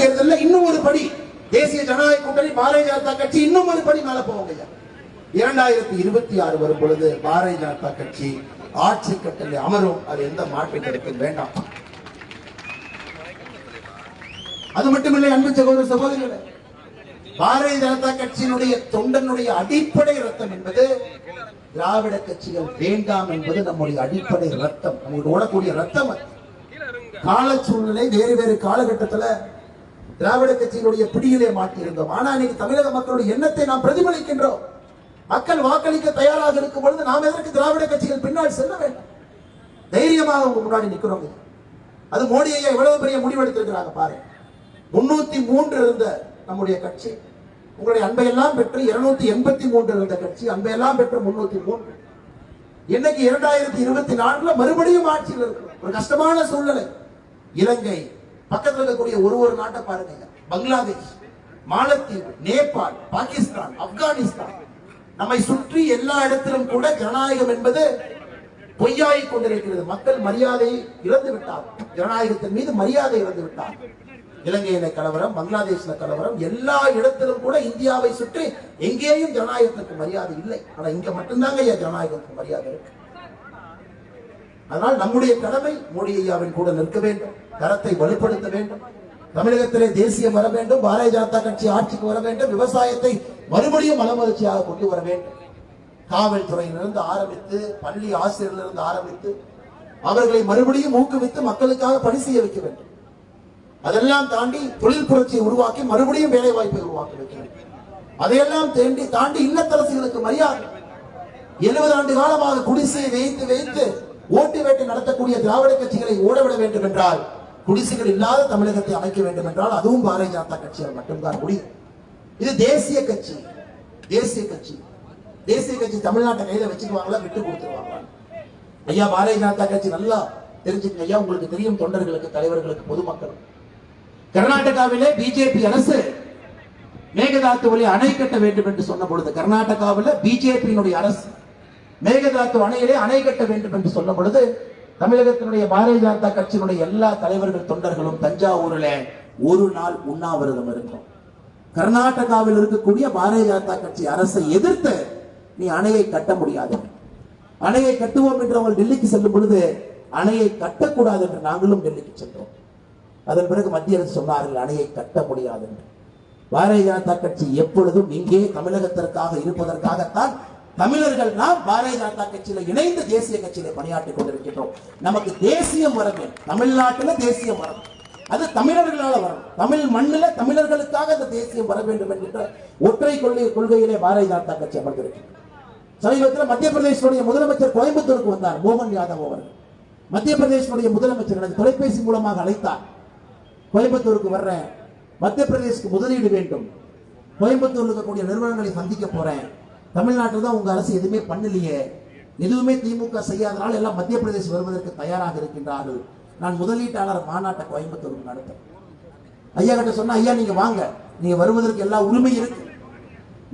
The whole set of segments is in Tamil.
தேர்தலில் இன்னும் ஒரு படி தேசிய ஜனநாயக கூட்டணி பாரதிய ஜனதா கட்சி இன்னும் ஒரு படி மேல போவாங்க. 2026 வரும் பொழுது பாரதிய ஜனதா கட்சி ஆட்சி கட்டளை அமரும். அது எந்த மாற்று கருத்தும் வேண்டாம். அது மட்டுமில்லை அன்பு சகோதர சகோதரிகளே, பாரதிய ஜனதா கட்சியினுடைய தொண்டனுடைய அடிப்படை ரத்தம் என்பது திராவிட கட்சிகள் வேண்டாம் என்பது நம்முடைய அடிப்படை ரத்தம். நமக்கு ஓடக்கூடிய ரத்தம். கால சூழ்நிலை வேறு வேறு காலகட்டத்தில் திராவிட கட்சியினுடைய பிடியிலே மாட்டியிருந்தோம். ஆனா இன்னைக்கு தமிழக மக்களுடைய எண்ணத்தை நாம் பிரதிபலிக்கின்றோம். மக்கள் வாக்களிக்க தயாராக இருக்கும் பொழுது நாம் எதற்கு திராவிட கட்சிகள் பின்னால் செல்ல வேண்டும்? தைரியமாக உங்க முன்னாடி நிக்கிறோம். அது மோடி ஐயா எவ்வளவு பெரிய முடிவெடுத்திருக்கிறாங்க பாருங்க. 303 இருந்த நம்முடைய கட்சி உங்களுடைய அன்பையெல்லாம் பெற்று 283 இருந்த கட்சி அன்பையெல்லாம் பெற்று 303. இன்னைக்கு 2024 மறுபடியும் ஆட்சியில் இருக்கிறோம். ஒரு கஷ்டமான சூழ்நிலை. இலங்கை பக்கத்தில் இருக்கக்கூடிய ஒரு நாட்டை பாருங்க. பங்களாதேஷ், மாலத்தீவு, நேபாள், பாகிஸ்தான், ஆப்கானிஸ்தான், நம்மை சுற்றி எல்லா இடத்திலும் கூட ஜனநாயகம் என்பது பொய்யாகி கொண்டிருக்கிறது. மக்கள் மரியாதையை இழந்து விட்டார். ஜனநாயகத்தின் மீது மரியாதை இழந்து விட்டார். இலங்கையில கலவரம், பங்களாதேஷ்ல கலவரம், எல்லா இடத்திலும் கூட இந்தியாவை சுற்றி எங்கேயும் ஜனநாயகத்துக்கு மரியாதை இல்லை. ஆனா இங்க மட்டும்தாங்க ஜனநாயகத்துக்கு மரியாதை இருக்கு. அதனால் நம்முடைய கடமை மோடி ஐயாவின் கூட நிற்க வேண்டும், தரத்தை வலுப்படுத்த வேண்டும், தமிழகத்திலே தேசியம் வர வேண்டும், பாரதிய ஜனதா கட்சி ஆட்சிக்கு வர வேண்டும், விவசாயத்தை மறுபடியும் மலமலர்ச்சியாக கொண்டு வர வேண்டும். காவல்துறையிலிருந்து ஆரம்பித்து பள்ளி ஆசிரியரிலிருந்து ஆரம்பித்து அவர்களை மறுபடியும் ஊக்குவித்து மக்களுக்காக பணி செய்ய வைக்க வேண்டும். அதெல்லாம் தாண்டி தொழில் புரட்சியை உருவாக்கி மறுபடியும் வேலை வாய்ப்பை உருவாக்க வைக்க வேண்டும். அதையெல்லாம் தாண்டி இல்லத்தரசிகளுக்கு மரியாதை. 70 ஆண்டு காலமாக குடிசையை வைத்து வைத்து ஓட்டு வேட்டை நடத்தக்கூடிய திராவிட கட்சிகளை ஓடவிட வேண்டும் என்றால், குடிசைகள் இல்லாத தமிழகத்தை அமைக்க வேண்டும் என்றால் அதுவும் பாரதிய ஜனதா கட்சியால் மட்டும்தான் முடியும். இது தேசிய கட்சி. தேசிய கட்சி தேசிய கட்சி தமிழ்நாட்டை கையில வச்சுக்குவாங்களா, விட்டு கொடுத்துருவாங்களா? ஐயா பாரதிய ஜனதா கட்சி நல்லா தெரிஞ்சுக்கங்க ஐயா. உங்களுக்கு தெரியும், தொண்டர்களுக்கு, தலைவர்களுக்கு, பொதுமக்கள், கர்நாடகாவிலே பிஜேபி அரசு மேகதாத்துவிலே அணை கட்ட வேண்டும் என்று சொன்ன பொழுது, கர்நாடகாவில் பிஜேபியினுடைய அரசு மேகதாத்து அணையிலே அணை கட்ட வேண்டும் என்று சொன்ன பொழுது, தமிழகத்தினுடைய பாரதிய ஜனதா கட்சியினுடைய எல்லா தலைவர்கள், தொண்டர்களும் தஞ்சாவூரில் ஒரு நாள் உண்ணாவிரதம் இருக்கும். கர்நாடகாவில் இருக்கக்கூடிய பாரதிய ஜனதா கட்சி அரசை எதிர்த்து நீ அணையை கட்ட முடியாது, அணையை கட்டுவோம் என்று அவர்கள் டெல்லிக்கு செல்லும் பொழுது அணையை கட்டக்கூடாது என்று நாங்களும் டெல்லிக்கு சென்றோம். அதன் பிறகு மத்திய அரசு சொன்னார்கள் அணையை கட்ட முடியாது என்று. பாரதிய ஜனதா கட்சி எப்பொழுதும் இங்கே தமிழகத்திற்காக இருப்பதற்காகத்தான் தமிழர்கள் நாம் பாரதிய ஜனதா கட்சியில இணைந்து தேசிய கட்சியில பணியாற்றிக் கொண்டிருக்கின்றோம். நமக்கு தேசியம் வர வேண்டும். தமிழ்நாட்டில் தேசியம் வரும், அது தமிழர்களால் வரும். தமிழ் மண்ணில தமிழர்களுக்காக அந்த தேசியம் வர வேண்டும் என்கின்ற ஒற்றை கொள்கையிலே பாரதிய ஜனதா கட்சி அமர்ந்திருக்கிறது. சமீபத்தில் மத்திய பிரதேசனுடைய முதலமைச்சர் கோயம்புத்தூருக்கு வந்தார். மோகன் யாதவ் அவர்கள் மத்திய பிரதேசனுடைய முதலமைச்சர் எனக்கு தொலைபேசி மூலமாக அழைத்தார். கோயம்புத்தூருக்கு வர்றேன், மத்திய பிரதேசத்துக்கு முதலீடு வேண்டும், கோயம்புத்தூர்ல இருக்கக்கூடிய நிறுவனங்களை சந்திக்க போறேன், தமிழ்நாட்டில் தான் உங்க அரசு எதுவுமே பண்ணலையே, எதுவுமே திமுக செய்யாதனால எல்லாம் மத்திய பிரதேசம் வருவதற்கு தயாராக இருக்கின்றார்கள், நான் முதலீட்டாளர் மாநாட்டை கோயம்புத்தூருக்கு நடத்த ஐயா கிட்ட சொன்னா, ஐயா நீங்க வாங்க, நீங்க வருவதற்கு எல்லா உரிமை இருக்கு,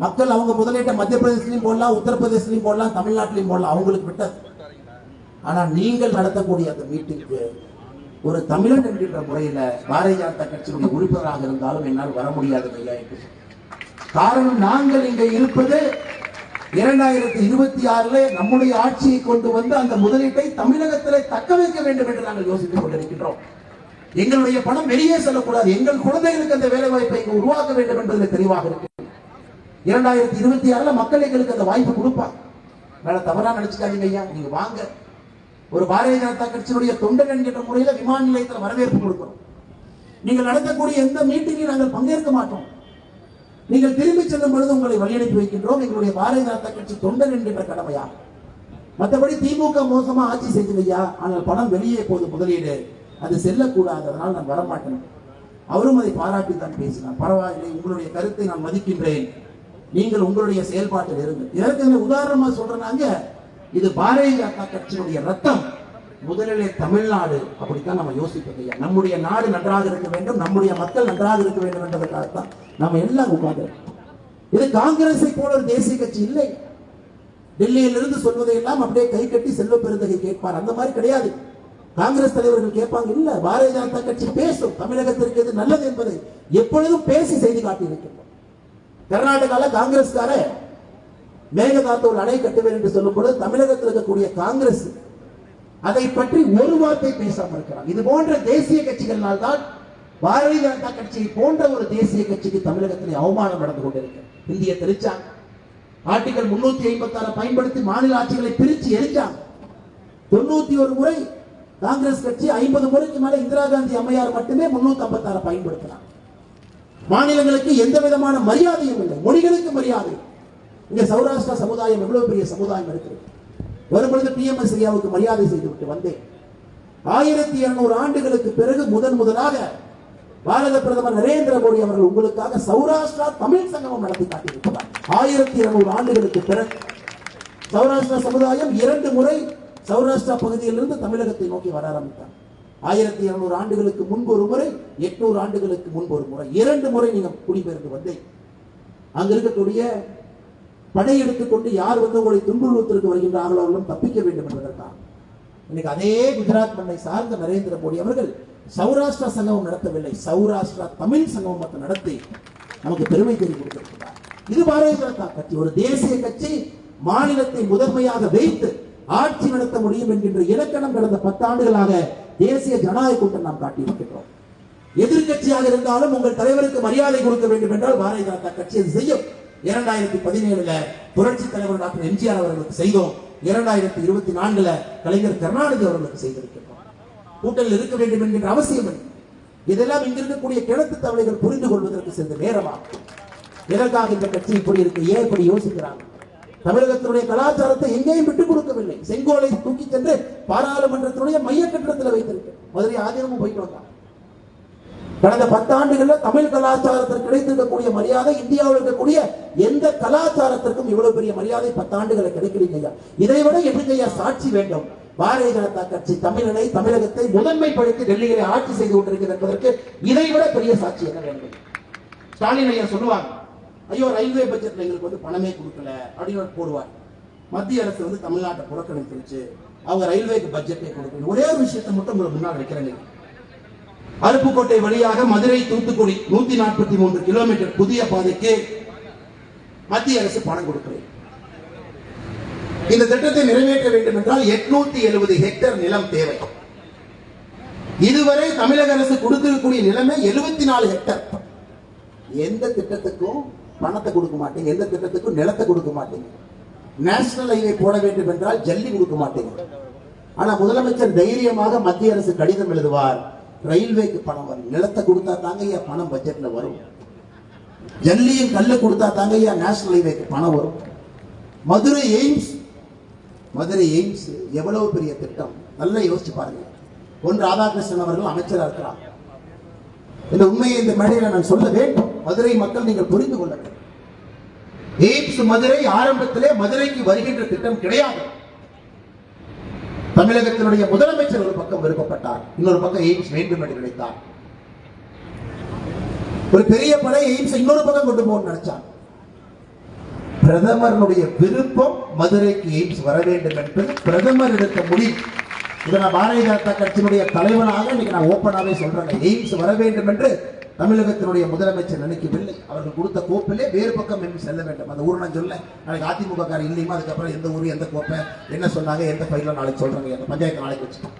மக்கள் அவங்க முதலீட்டை மத்திய பிரதேசத்திலையும் போடலாம், உத்தரப்பிரதேசத்திலையும் போடலாம், தமிழ்நாட்டிலையும் போடலாம், அவங்களுக்கு விட்டது. ஆனா நீங்கள் நடத்தக்கூடிய அந்த மீட்டிங்கு ஒரு தமிழன் என்கின்ற முறையில பாரதிய ஜனதா கட்சியுடைய உறுப்பினராக இருந்தாலும் என்னால் வர முடியாது ஐயா என்று. காரணம், நாங்கள் இங்க இருப்பது 2026 நம்முடைய ஆட்சியை கொண்டு வந்து அந்த முதலீட்டை தமிழகத்திலே தக்க வைக்க வேண்டும் என்று நாங்கள் யோசித்துக் கொண்டிருக்கின்றோம். எங்களுடைய பணம் வெளியே செல்லக்கூடாது, எங்கள் குழந்தைகளுக்கு அந்த வேலை வாய்ப்பை உருவாக்க வேண்டும் என்பதில் தெளிவாக இருக்கு. 2026 மக்கள் எங்களுக்கு அந்த வாய்ப்பு கொடுப்பாங்க. தவறா நினைச்சுக்காதீங்க ஐயா, நீங்க வாங்க. ஒரு பாரதிய ஜனதா கட்சியினுடைய தொண்டன் என்கின்ற முறையில விமான நிலையத்தில் வரவேற்பு கொடுக்கிறோம். நீங்கள் நடத்தக்கூடிய எந்த மீட்டிங்கையும் நாங்கள் பங்கேற்க மாட்டோம். நீங்கள் திரும்பி செல்லும் பொழுது உங்களை வழியனுப்பி வைக்கின்றோம். எங்களுடைய பாரதிய ஜனதா கட்சி தொண்டன் என்கின்ற கடமையா. மற்றபடி திமுக மோசமா ஆட்சி செய்தவையா, ஆனால் பணம் வெளியே போது முதலீடு, அது செல்லக்கூடாது, அதனால் நான் வரமாட்டேன். அவரும் அதை பாராட்டி தான் பேசினார். பரவாயில்லை, உங்களுடைய கருத்தை நான் மதிக்கின்றேன், நீங்கள் உங்களுடைய செயல்பாட்டில் இருந்து. இதற்கு உதாரணமா சொல்றாங்க, இது பாரதிய ஜனதா கட்சியினுடைய ரத்தம். முதலிலே தமிழ்நாடு, அப்படித்தான் நம்ம யோசிப்பது. நம்முடைய நாடு நன்றாக இருக்க வேண்டும், நம்முடைய மக்கள் நன்றாக இருக்க வேண்டும் என்பதற்காகத்தான் நம்ம எல்லாம் உட்கார்ந்து. இது காங்கிரஸை போல ஒரு தேசிய கட்சி இல்லை. டெல்லியிலிருந்து சொல்வதையெல்லாம் அப்படியே கை கட்டி செல்வ பெருந்தகை கேட்பார், அந்த மாதிரி கிடையாது. காங்கிரஸ் தலைவர்கள் கேட்பாங்க, இல்ல பாரதிய ஜனதா கட்சி பேசும் தமிழகத்திற்கு எது நல்லது என்பதை எப்பொழுதும் பேசி செய்து காட்டியிருக்கின்றோம். கர்நாடகால காங்கிரஸ்கார மேகதாத்தூர் அணை கட்டுவேன் என்று சொல்லும் பொழுது தமிழகத்தில் இருக்கக்கூடிய காங்கிரஸ் அதை பற்றி ஒரு வார்த்தை பேசாமல் இருக்கிறார். இது போன்ற தேசிய கட்சிகளால் தான் பாரதிய ஜனதா கட்சியை போன்ற ஒரு தேசிய கட்சிக்கு தமிழகத்தில் அவமானம் நடந்து கொண்டிருக்கிறது. இந்திய தெரிச்சாங்க, ஆர்டிகல் 356 பயன்படுத்தி மாநில ஆட்சிகளை பிரிச்சு எரிச்சாங்க. 91 முறை காங்கிரஸ் கட்சி, 50 முறைக்கு மேல இந்திரா காந்தி அம்மையார் மட்டுமே 356 பயன்படுத்தினார். மாநிலங்களுக்கு எந்த விதமான மரியாதையும் இல்லை, மொழிகளுக்கு மரியாதை. இங்க சௌராஷ்டிரா சமுதாயம் எவ்வளவு பெரிய சமுதாயம் இருக்கிறது. வரும்பொழுது டிஎம்எஸ் ஐயாவுக்கு மரியாதை செய்துவிட்டு வந்தேன். 1200 ஆண்டுகளுக்கு பிறகு முதலாக பாரத பிரதமர் நரேந்திர மோடி அவர்கள் உங்களுக்காக சௌராஷ்டிரா தமிழ் சங்கமம் நடத்தி காட்டியிருக்கிறார். 1200 ஆண்டுகளுக்கு பிறகு சௌராஷ்டிரா சமுதாயம் 2 முறை சௌராஷ்டிரா பகுதியிலிருந்து தமிழகத்தை நோக்கி வர ஆரம்பித்தார். 1200 ஆண்டுகளுக்கு முன்பு ஒரு முறை, 800 ஆண்டுகளுக்கு முன்பு ஒரு முறை, 2 முறை நீங்க குடிபெயர்ந்து வந்தேன். அங்க இருக்கக்கூடிய படையெடுத்துக் கொண்டு யார் வந்து உங்களை துன்புறுவதற்கு வருகின்றார்களோ அவர்களும் தப்பிக்க வேண்டும் என்பதற்காக இன்னைக்கு அதே குஜராத் மண்ணை சார்ந்த நரேந்திர மோடி அவர்கள் சௌராஷ்டிரா சங்கமம் நடத்தவில்லை, சௌராஷ்டிரா தமிழ் சங்கமம் நடத்தி நமக்கு பெருமை தேடி கொடுத்திருக்கிறார். இது பாரதிய ஜனதா கட்சி ஒரு தேசிய கட்சி, மாநிலத்தை முதன்மையாக வைத்து ஆட்சி நடத்த முடியும் என்கின்ற இலக்கணம் கடந்த 10 ஆண்டுகளாக தேசிய ஜனநாயக கூட்டம் நாம் காட்டியிருக்கிறோம். எதிர்கட்சியாக இருந்தாலும் உங்கள் தலைவருக்கு மரியாதை கொடுக்க வேண்டும் என்றால் பாரதிய ஜனதா கட்சி அது செய்யும். 2017 புரட்சி தலைவர் டாக்டர் எம்ஜிஆர் அவர்களுக்கு செய்தோம். 2024 கலைஞர் கருணாநிதி அவர்களுக்கு செய்திருக்கிறோம். கூட்டத்தில் இருக்க வேண்டும் என்கின்ற அவசியம் இல்லை. இதெல்லாம் இங்க இருக்கக்கூடிய கிழக்கு தவளைகள் புரிந்து கொள்வதற்கு சிறிது நேரமாகும். எதற்காக இந்த கட்சி இப்படி இருக்கு, ஏன் இப்படி யோசிக்கிறாங்க? தமிழகத்தினுடைய கலாச்சாரத்தை எங்கேயும் விட்டுக் கொடுக்கவில்லை. செங்கோலை தூக்கி சென்று பாராளுமன்றத்தினுடைய மைய கட்டிடத்தில் வைத்திருக்கு. மதுரை ஆதீனமும் போயிட்டு வந்தாங்க. கடந்த 10 ஆண்டுகளில் தமிழ் கலாச்சாரத்திற்கு கிடைத்திருக்கக்கூடிய மரியாதை இந்தியாவில் இருக்கக்கூடிய எந்த கலாச்சாரத்திற்கும் இவ்வளவு பெரிய மரியாதை 10 ஆண்டுகளை கிடைக்கிறீங்க. இதை விட எப்படி சாட்சி வேண்டும்? பாரதிய ஜனதா கட்சி தமிழனை, தமிழகத்தை முதன்மைப்படுத்தி டெல்லியிலே ஆட்சி செய்து கொண்டிருக்கிறது என்பதற்கு இதை விட பெரிய சாட்சி என்ன வேண்டும்? ஸ்டாலின் ஐயா சொல்லுவாங்க, ஐயோ ரயில்வே பட்ஜெட்ல எங்களுக்கு வந்து பணமே கொடுக்கல அப்படின்னு போடுவார். மத்திய அரசு வந்து தமிழ்நாட்டை புறக்கணிச்சிருச்சு, அவங்க ரயில்வேக்கு பட்ஜெட்டே கொடுக்கணும். ஒரே ஒரு விஷயத்தை மட்டும் உங்களுக்கு முன்னால் வைக்கிறேன். அருப்புக்கோட்டை வழியாக மதுரை தூத்துக்குடி 143 கிலோமீட்டர் புதிய பாதைக்கு மத்திய அரசு பணம் கொடுக்கிறது. இந்த திட்டத்தை நிறைவேற்ற வேண்டும் என்றால் 870 ஹெக்டேர் நிலம் தேவை. இதுவரை தமிழக அரசு கொடுத்திருக்கக்கூடிய நிலமே 74 ஹெக்டேர். எந்த திட்டத்துக்கும் பணத்தை கொடுக்க மாட்டீங்க, எந்த திட்டத்துக்கும் நிலத்தை கொடுக்க மாட்டீங்க. நேஷனல் ஹைவே போட வேண்டும் என்றால் ஜல்லி கொடுக்க மாட்டீங்க. ஆனா முதலமைச்சர் தைரியமாக மத்திய அரசு கடிதம் எழுதுவார், ரயில்வேக்கு பணம் வரும், நிலத்தை கொடுத்தா தாங்க ஐயா பணம் பட்ஜெட்ல வரும், ஜல்லியும் கல்லு கொடுத்தா தாங்க ஐயா நேஷனல் ஹைவேக்கு பணம் வரும். மதுரை எய்ம்ஸ் எவ்வளவு பெரிய திட்டம், நல்லா யோசிச்சு பாருங்க. பொன் ராதாகிருஷ்ணன் அவர்கள் அமைச்சராக இருக்கிறார். இந்த உண்மையை இந்த மேடையில் நான் சொல்ல வேண்டும். மதுரை மக்கள் நீங்கள் புரிந்து கொள்ள வேண்டும். எய்ம்ஸ் மதுரை ஆரம்பத்திலே மதுரைக்கு வருகின்ற திட்டம் கிடையாது. தமிழகத்தினுடைய முதலமைச்சர் ஒரு பக்கம் விருப்பப்பட்டார், இன்னொரு பக்கம் எய்ம்ஸ் வேண்டும் என்று நினைத்தார். ஒரு பெரிய படை எய்ம்ஸ் இன்னொரு பக்கம் கொண்டு போக நினைச்சார். பிரதமருடைய விருப்பம் மதுரைக்கு எய்ம்ஸ் வர வேண்டும் என்பது பிரதமர் எடுத்த முடிவு. இதை நான் பாரதிய ஜனதா கட்சியினுடைய தலைவனாக இன்னைக்கு நான் ஓப்பனாவே சொல்றேன். எய்ம்ஸ் வர வேண்டும் என்று தமிழகத்தினுடைய முதலமைச்சர் நினைக்கவில்லை. அவர்கள் கொடுத்த கோப்பிலே வேறு பக்கம் எய்ம்ஸ் செல்ல வேண்டும். அந்த ஊர் நான் சொல்ல நாளைக்கு அதிமுக கார இல்லையுமா, அதுக்கப்புறம் எந்த ஊர் எந்த கோப்பை என்ன சொன்னாங்க, எந்த ஃபைல நாளைக்கு சொல்றாங்க, அந்த பஞ்சாயத்து நாளைக்கு வச்சுட்டோம்.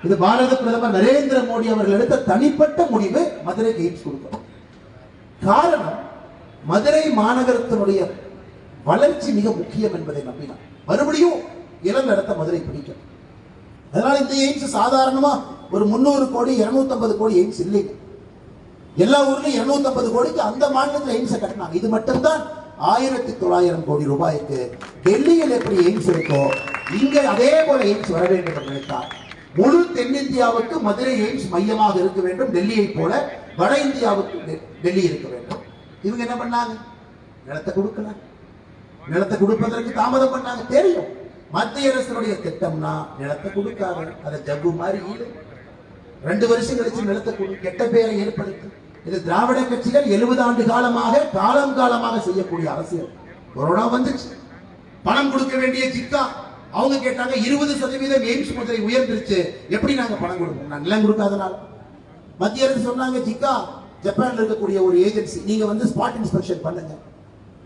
இது பாரத பிரதமர் நரேந்திர மோடி அவர்கள் எடுத்த தனிப்பட்ட முடிவு மதுரைக்கு எய்ம்ஸ் கொடுக்கணும். காரணம், மதுரை மாநகரத்தினுடைய வளர்ச்சி மிக முக்கியம் என்பதை நம்பினார். மறுபடியும் இளம் இடத்த மதுரை பிடிக்கும். அதனால இந்த எய்ம்ஸ் சாதாரணமா ஒரு 300 கோடி 250 கோடி எய்ம்ஸ் இல்லைங்க. எல்லா ஊர்லயும் 250 கோடிக்கு அந்த மாநிலத்தில் எய்ம்ஸ் கட்டினாங்க. இது மட்டும்தான் 1900 கோடி ரூபாய்க்கு. டெல்லியில் எப்படி எய்ம்ஸ் இருக்கோ இங்க அதே போல எய்ம்ஸ் வர வேண்டும் என்று நினைத்தார். முழு தென்னிந்தியாவுக்கு மதுரை எய்ம்ஸ் மையமாக இருக்க வேண்டும். டெல்லியை போல வட இந்தியாவுக்கு டெல்லி இருக்க வேண்டும். இவங்க என்ன பண்ணாங்க? நிலத்தை கொடுக்கல. நிலத்தை கொடுப்பதற்கு தாமதம் பண்ணாங்க. தெரியும் மத்திய அரசுடைய திட்டம்னா நிலத்தை கொடுக்காது, அதை ஜப்பு மாதிரி 2 வருஷம் கழிச்சு நிலத்தை கெட்ட பேரை ஏற்படுத்தி இது திராவிட கட்சிகள் 70 ஆண்டு காலமாக காலமாக செய்யக்கூடிய அரசியல். கொரோனா வந்துச்சு, பணம் கொடுக்க வேண்டிய ஜிக்கா அவங்க கேட்டாங்க 20% எய்ம்ஸ் முதலை உயர்ந்துருச்சு, எப்படி நாங்க பணம் கொடுப்போம்? நான் நிலம் கொடுக்காதனால. மத்திய அரசு சொன்னாங்க, ஜிக்கா ஜப்பான்ல இருக்கக்கூடிய ஒரு ஏஜென்சி, நீங்க வந்து ஸ்பாட் இன்ஸ்பெக்ஷன் பண்ணுங்க.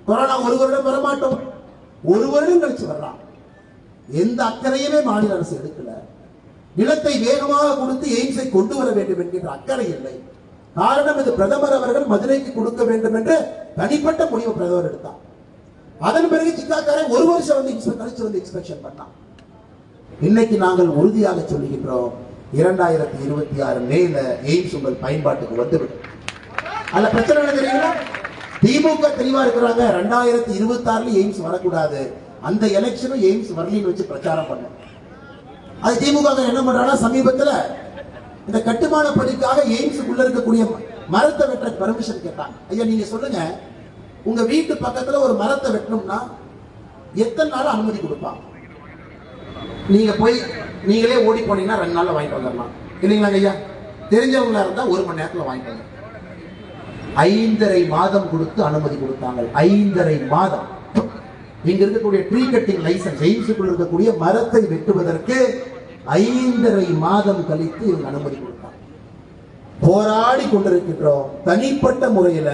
கொரோனா ஒரு வருடம் வரமாட்டோம், ஒரு வருடம் கழிச்சு வரலாம். எந்த அக்கறையுமே மாநில அரசு எடுக்கல. நிலத்தை வேகமாக கொடுத்து எய்ம்ஸை கொண்டு வர வேண்டும் என்கின்ற அக்கறை இல்லை. காரணம், இது பிரதமர் அவர்கள் மதுரைக்கு கொடுக்க வேண்டும் என்று தனிப்பட்ட முடிவு பிரதமர் எடுத்தார். அதன் பிறகு ஜிக்காக்காரன் ஒரு வருஷம் வந்து கழிச்சு வந்து இன்ஸ்பெக்ஷன் பண்ணான். இன்னைக்கு நாங்கள் உறுதியாக சொல்லுகின்றோம், 2026 மேல எய்ம்ஸ் உங்கள் பயன்பாட்டுக்கு வந்துவிடும். அதுல பிரச்சனை என்ன தெரியுங்களா? திமுக தெளிவா இருக்கிறாங்க, 2026 எய்ம்ஸ் வரக்கூடாது, அந்த எலெக்ஷனும் எய்ம்ஸ் வரலின்னு வச்சு பிரச்சாரம் பண்ண. அது திமுக என்ன பண்றாங்க, சமீபத்தில் இந்த கட்டுமான பணிக்காக எய்ம்ஸுக்குள்ள இருக்கக்கூடிய மரத்தை வெட்ட பர்மிஷன் கேட்டாங்க. ஐயா நீங்க சொல்லுங்க, உங்க வீட்டு பக்கத்துல ஒரு மரத்தை வெட்டணும்னா எத்தனை நாள் அனுமதி கொடுப்பாங்க? நீங்க போய் நீங்களே ஓடி போனீங்கன்னா 2 நாள்ல வாங்கிட்டு வந்துடலாம் இல்லைங்களா ஐயா? தெரிஞ்சவங்களா இருந்தா 1 மணி நேரத்துல வாங்கிட்டு வந்து 5.5 மாதம் கொடுத்து அனுமதி கொடுத்தாங்க. 5.5 மாதம். இங்க இருக்கக்கூடிய ட்ரீ கட்டிங் லைசன்ஸ், எய்ம்ஸுக்குள் இருக்கக்கூடிய மரத்தை வெட்டுவதற்கு 5.5 மாதம் கழித்து இவங்க அனுமதி கொடுத்தாங்க. போராடி கொண்டிருக்கின்றோம் தனிப்பட்ட முறையில.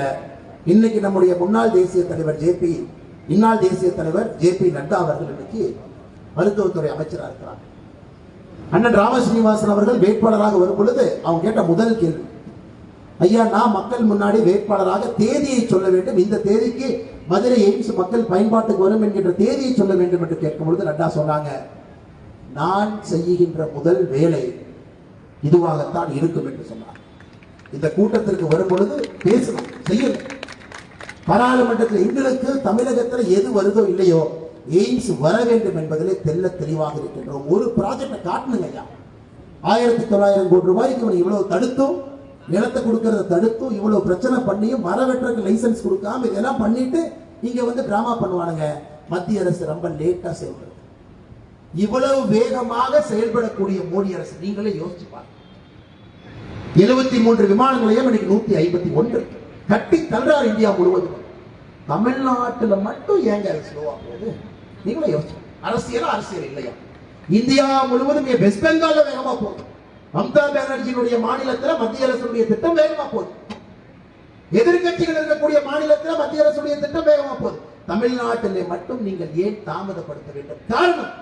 இன்னைக்கு நம்முடைய முன்னாள் தேசிய தலைவர் இந்நாள் தேசிய தலைவர் ஜே.பி. நட்டா அவர்கள் இன்னைக்கு மருத்துவத்துறை அமைச்சராக இருக்கிறார். அண்ணன் ராமஸ்ரீனிவாசன் அவர்கள் வேட்பாளராக வரும் பொழுது அவங்க கேட்ட முதல் கேள்வி, ஐயா நான் மக்கள் முன்னாடி வேட்பாளராக தேதியை சொல்ல வேண்டும், இந்த தேதிக்கு மதுரை எய்ம்ஸ் மக்கள் பயன்பாட்டுக்கு வரும் என்கின்ற தேதியை சொல்ல வேண்டும் என்று கேட்கும் பொழுது நட்டா சொன்னாங்க, நான் செய்கின்ற முதல் வேலை இதுவாகத்தான் இருக்கும் என்று சொன்னார். இந்த கூட்டத்திற்கு வரும் பொழுது பேசணும், செய்யணும். பாராளுமன்றத்தில் எங்களுக்கு தமிழகத்தில் எது வருதோ இல்லையோ எய்ம்ஸ் வர வேண்டும் என்பதிலே தெல்ல தெளிவாக இருக்கின்றோம். ஒரு ப்ராஜெக்டை காட்டணுங்க ஐயா. 1900 கோடி ரூபாய்க்கு இவ்வளவு தடுத்தும், நிலத்தை கொடுக்கறத தடுத்தும், இவ்வளவு பிரச்சனை பண்ணியும், மர வெட்டுறதுக்கு லைசன்ஸ் கொடுக்காம இதெல்லாம் பண்ணிட்டு இங்க வந்து டிராமா பண்ணுவானுங்க. மத்திய அரசு ரொம்ப லேட்டா செயல்படுது. இவ்வளவு வேகமாக செயல்படக்கூடிய மோடி அரசு நீங்களே யோசிச்சு பாருங்க. 73 விமான நிலையம் இன்னைக்கு 151 கட்டி தள்ளுறாரு இந்தியா முழுவதும். தமிழ்நாட்டுல மட்டும் ஏங்க ஸ்லோவா போகுது? நீங்களே யோசிச்சு. அரசியல் இல்லையா? இந்தியா முழுவதும் வெஸ்ட் பெங்கால்ல வேகமா போகுது. மம்தா பானர்ஜியினுடைய மாநிலத்தில் மத்திய அரசுடைய திட்டம் வேகமா போகுது. எதிர்கட்சிகள் இருக்கக்கூடிய மாநிலத்தில் மத்திய அரசுடைய திட்டம் வேகமா போகுது. தமிழ்நாட்டிலே மட்டும் நீங்கள் ஏன் தாமதப்படுத்த வேண்டும்? காரணம்,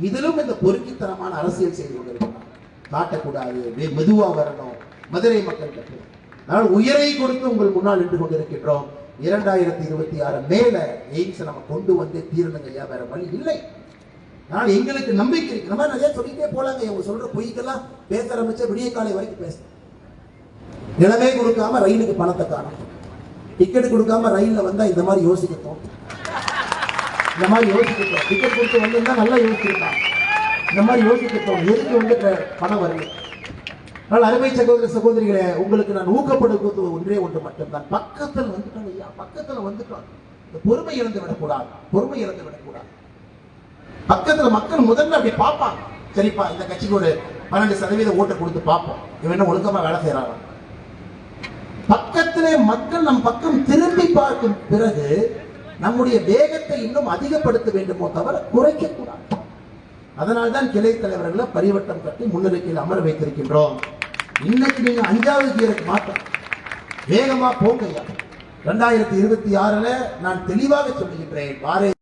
இதிலும் இந்த பொறுக்கித்தனமான அரசியல் செய்து கொண்டிருக்கிறார். காட்டக்கூடாது, மெதுவா வரணும், மதுரை மக்கள் கட்டணும். அதனால் உயிரை கொடுத்து உங்கள் முன்னால் நின்று கொண்டிருக்கின்றோம். 2026 மேல எய்ம்ஸ் நம்ம கொண்டு வந்து தீரணுங்க ஐயா, வேற வழி இல்லை. ஆனால் எங்களுக்கு நம்பிக்கை இருக்கு. நம்ம நிறைய சொல்லிட்டே போலாங்க. இவங்க சொல்ற பொய்க்கெல்லாம் பேச ஆரம்பிச்ச விடிய காலை வரைக்கும் பேச. நிலமே கொடுக்காம ரயிலுக்கு பணத்தை காணும், டிக்கெட் கொடுக்காம ரயில்ல வந்தா இந்த மாதிரி யோசிக்கட்டும், இந்த மாதிரி யோசிக்கட்டும். டிக்கெட் கொடுத்து வந்திருந்தா நல்லா யோசிச்சிருக்காங்க. இந்த மாதிரி யோசிக்கட்டும், எதுக்கு வந்து பணம் வரல. ஆனால் அருமை சகோதர சகோதரிகளே, உங்களுக்கு நான் ஊக்கப்படுவது ஒன்றே ஒன்று மட்டும்தான். பக்கத்தில் வந்துட்டோம் ஐயா, பக்கத்தில் வந்துட்டோம். பொறுமை இழந்து விடக்கூடாது, பொறுமை இழந்து விடக்கூடாது. பக்கத்துல மக்கள் முதல்ல அப்படி பார்ப்பாங்க. சரிப்பா, இந்த கட்சிக்கு ஒரு 12% ஓட்டு கொடுத்து பார்ப்போம், இவன் என்ன ஒழுக்கமா வேலை செய்யறாங்க. பக்கத்திலே மக்கள் நம் பக்கம் திரும்பி பார்க்கும் பிறகு நம்முடைய வேகத்தை இன்னும் அதிகப்படுத்த வேண்டுமோ தவிர குறைக்க கூடாது. அதனால்தான் கிளை தலைவர்களை பரிவட்டம் கட்டி முன்னிலையில் அமர வைத்திருக்கின்றோம். இன்னைக்கு நீங்க 5வது கியருக்கு மாற்றம் வேகமா போங்க. 2026 நான் தெளிவாக சொல்லுகின்றேன், பாரதிய